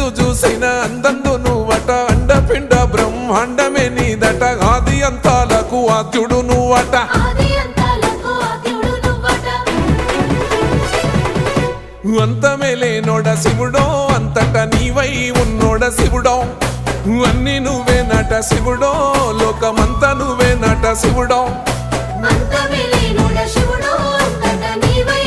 ఎందెందు చూసిన అందందు నువ్వట అండపిండ బ్రహ్మాండమే నీదట ఆది అంతాలకు ఆద్యుడు నువ్వట అంతమే లేనోడ శివుడో అంతట నీవై ఉన్నోడ శివుడో అన్ని నువ్వే నట శివుడో లోకమంతా నువ్వే నట శివుడో అంతమే లేనోడ శివుడో అంతట నీవై